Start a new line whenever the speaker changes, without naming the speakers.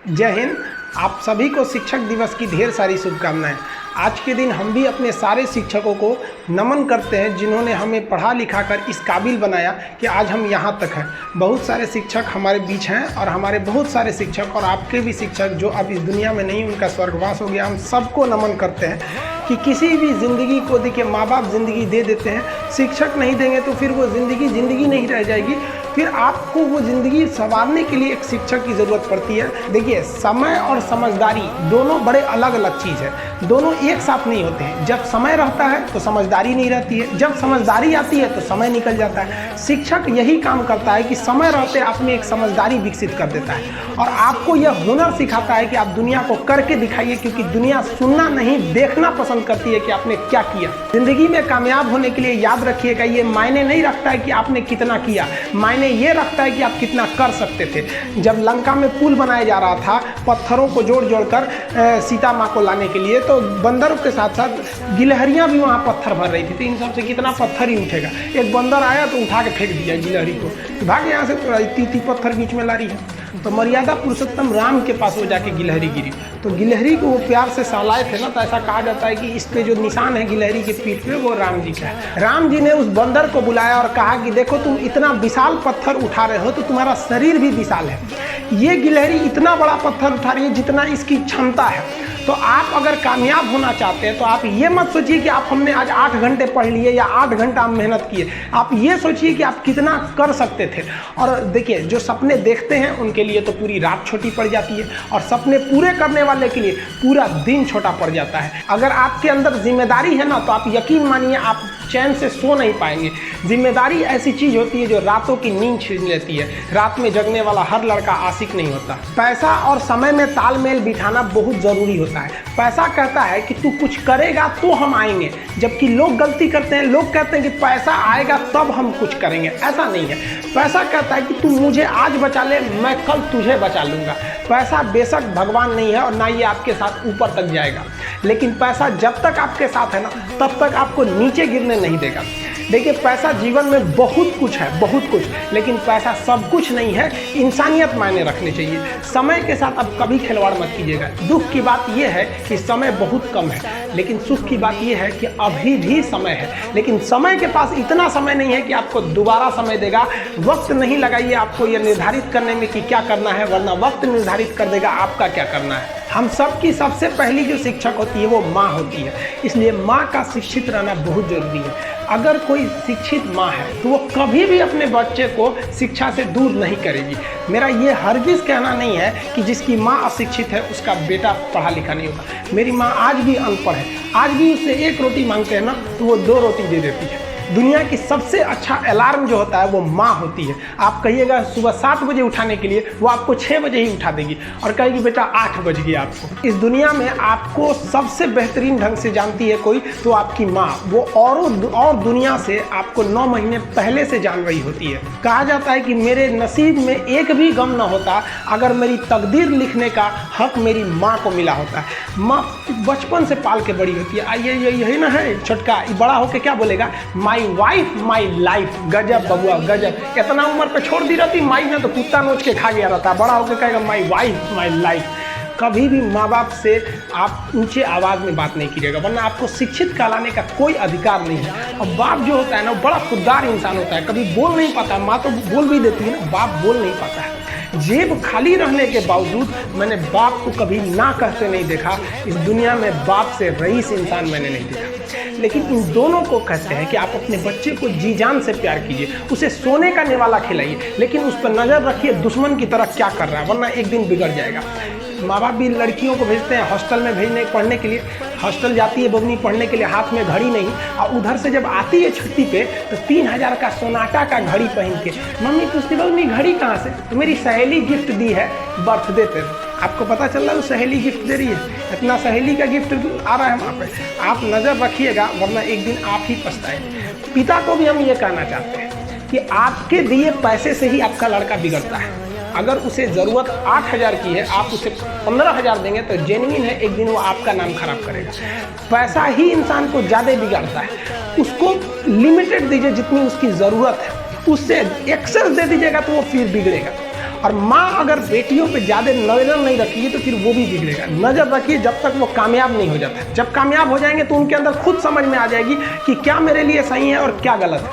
जय हिंद। आप सभी को शिक्षक दिवस की ढेर सारी शुभकामनाएं। आज के दिन हम भी अपने सारे शिक्षकों को नमन करते हैं जिन्होंने हमें पढ़ा लिखा कर इस काबिल बनाया कि आज हम यहाँ तक हैं। बहुत सारे शिक्षक हमारे बीच हैं और हमारे बहुत सारे शिक्षक और आपके भी शिक्षक जो अब इस दुनिया में नहीं, उनका स्वर्गवास हो गया। हम सबको नमन करते हैं कि किसी भी ज़िंदगी को देखिए, माँ बाप ज़िंदगी दे देते हैं, शिक्षक नहीं देंगे तो फिर वो ज़िंदगी नहीं रह जाएगी। फिर आपको वो ज़िंदगी संवारने के लिए एक शिक्षक की ज़रूरत पड़ती है। देखिए, समय और समझदारी दोनों बड़े अलग अलग चीज़ है, दोनों एक साथ नहीं होते हैं। जब समय रहता है तो समझदारी नहीं रहती है, जब समझदारी आती है तो समय निकल जाता है। शिक्षक यही काम करता है कि समय रहते आप में एक समझदारी विकसित कर देता है और आपको यह हुनर सिखाता है कि आप दुनिया को करके दिखाइए, क्योंकि दुनिया सुनना नहीं देखना पसंद करती है कि आपने क्या किया। ज़िंदगी में कामयाब होने के लिए याद रखिएगा, ये मायने नहीं रखता है कि आपने कितना किया, मायने ये रखता है कि आप कितना कर सकते थे। जब लंका में पुल बनाया जा रहा था पत्थरों को जोड़ कर सीता माँ को लाने के लिए, तो बंदरों के साथ साथ गिलहरियाँ भी वहाँ पत्थर भर रही थी। तो इन सबसे कितना पत्थर ही उठेगा। एक बंदर आया तो उठा के फेंक दिया गिलहरी को, भाग यहाँ से, तो इतनी पत्थर बीच में ला रही है। तो मर्यादा पुरुषोत्तम राम के पास वो जाके गिलहरी गिरी, तो गिलहरी को वो प्यार से सहलाए थे ना, तो ऐसा कहा जाता है कि इस पे जो निशान है गिलहरी के पीठ पे, वो राम जी का है। राम जी ने उस बंदर को बुलाया और कहा कि देखो, तुम इतना विशाल पत्थर उठा रहे हो तो तुम्हारा शरीर भी विशाल है। ये गिलहरी इतना बड़ा पत्थर उठा रही है जितना इसकी क्षमता है। तो आप अगर कामयाब होना चाहते हैं तो आप ये मत सोचिए कि आप हमने आज 8 घंटे पढ़ लिए या 8 घंटा हम मेहनत किए। आप ये सोचिए कि आप कितना कर सकते थे। और देखिए, जो सपने देखते हैं उनके लिए तो पूरी रात छोटी पड़ जाती है, और सपने पूरे करने वाले के लिए पूरा दिन छोटा पड़ जाता है। अगर आपके अंदर जिम्मेदारी है ना, तो आप यकीन मानिए आप चैन से सो नहीं पाएंगे। जिम्मेदारी ऐसी चीज़ होती है जो रातों की नींद छीन लेती है। रात में जगने वाला हर लड़का आशिक नहीं होता। पैसा और समय में तालमेल बिठाना बहुत ज़रूरी होता है। पैसा कहता है कि तू कुछ करेगा तो हम आएंगे, जबकि लोग गलती करते हैं। लोग कहते हैं कि पैसा आएगा तब हम कुछ करेंगे। ऐसा नहीं है। पैसा कहता है कि तू मुझे आज बचा ले, मैं कल तुझे बचा लूँगा। पैसा बेशक भगवान नहीं है और ना ये आपके साथ ऊपर तक जाएगा, लेकिन पैसा जब तक आपके साथ है ना, तब तक आपको नीचे गिरने नहीं देगा। देखिए, पैसा जीवन में बहुत कुछ है, बहुत कुछ, लेकिन पैसा सब कुछ नहीं है। इंसानियत मायने रखनी चाहिए। समय के साथ अब कभी खिलवाड़ मत कीजिएगा। दुख की बात यह है कि समय बहुत कम है, लेकिन सुख की बात यह है कि अभी भी समय है। लेकिन समय के पास इतना समय नहीं है कि आपको दोबारा समय देगा। वक्त नहीं लगाइए आपको यह निर्धारित करने में कि क्या करना है, वरना वक्त निर्धारित कर देगा आपका क्या करना है। हम सब की सबसे पहली जो शिक्षक होती है वो माँ होती है, इसलिए माँ का शिक्षित रहना बहुत जरूरी है। अगर कोई शिक्षित माँ है तो वो कभी भी अपने बच्चे को शिक्षा से दूर नहीं करेगी। मेरा ये हरगिज़ कहना नहीं है कि जिसकी माँ अशिक्षित है उसका बेटा पढ़ा लिखा नहीं होगा। मेरी माँ आज भी अनपढ़ है, आज भी उससे 1 रोटी मांगते हैं ना तो वो 2 रोटी दे देती है। दुनिया की सबसे अच्छा अलार्म जो होता है वो माँ होती है। आप कहिएगा सुबह 7 बजे उठाने के लिए, वो आपको 6 बजे ही उठा देगी और कहेगी बेटा 8 बज गया आपको। इस दुनिया में आपको सबसे बेहतरीन ढंग से जानती है कोई तो आपकी माँ। वो और दुनिया से आपको 9 महीने पहले से जान रही होती है। कहा जाता है कि मेरे नसीब में एक भी गम न होता अगर मेरी तकदीर लिखने का हक मेरी माँ को मिला होता है। माँ बचपन से पाल के बड़ी होती है। आइए यही ना है छोटका, बड़ा होकर क्या बोलेगा, माई वाइफ माई लाइफ। गजब बबुआ गजब। इतना उम्र पे छोड़ दी रहती माई ने तो कुत्ता नोच के खा गया रहता। बड़ा होकर कहेगा माई वाइफ माई लाइफ। कभी भी माँ बाप से आप ऊंचे आवाज़ में बात नहीं कीजिएगा, वरना आपको शिक्षित कहलाने का कोई अधिकार नहीं है। और बाप जो होता है ना, वो बड़ा खुददार इंसान होता है, कभी बोल नहीं पाता। माँ तो बोल भी देती है ना, बाप बोल नहीं पाता है। जेब खाली रहने के बावजूद मैंने बाप को कभी ना कहते नहीं देखा। इस दुनिया में बाप से रईस इंसान मैंने नहीं देखा। लेकिन इन दोनों को कहते हैं कि आप अपने बच्चे को जी जान से प्यार कीजिए, उसे सोने का निवाला खिलाइए, लेकिन उस पर नज़र रखिए दुश्मन की तरह क्या कर रहा है, वरना एक दिन बिगड़ जाएगा। माँ बाप भी लड़कियों को भेजते हैं हॉस्टल में पढ़ने के लिए। हॉस्टल जाती है बबनी पढ़ने के लिए, हाथ में घड़ी नहीं, और उधर से जब आती है छुट्टी पे तो 3000 का सोनाटा का घड़ी पहन के, मम्मी पूछती बबनी घड़ी कहाँ से? तो मेरी सहेली गिफ्ट दी है बर्थडे पे। आपको पता चल रहा है वो सहेली गिफ्ट दे रही है, इतना सहेली का गिफ्ट आ रहा है वहाँ पे। आप नज़र रखिएगा, वरना एक दिन आप ही पछताएंगे। पिता को भी हम ये कहना चाहते हैं कि आपके दिए पैसे से ही आपका लड़का बिगड़ता है। अगर उसे ज़रूरत 8000 की है, आप उसे 15000 देंगे तो जेन्युइन है, एक दिन वो आपका नाम खराब करेगा। पैसा ही इंसान को ज़्यादा बिगाड़ता है। उसको लिमिटेड दीजिए जितनी उसकी ज़रूरत है, उससे एक्सेस दे दीजिएगा तो वो फिर बिगड़ेगा। और माँ अगर बेटियों पे ज़्यादा नज़र नहीं रखेगी तो फिर वो भी बिगड़ेगा। नज़र रखिए जब तक वो कामयाब नहीं हो जाता। जब कामयाब हो जाएंगे तो उनके अंदर खुद समझ में आ जाएगी कि क्या मेरे लिए सही है और क्या गलत है।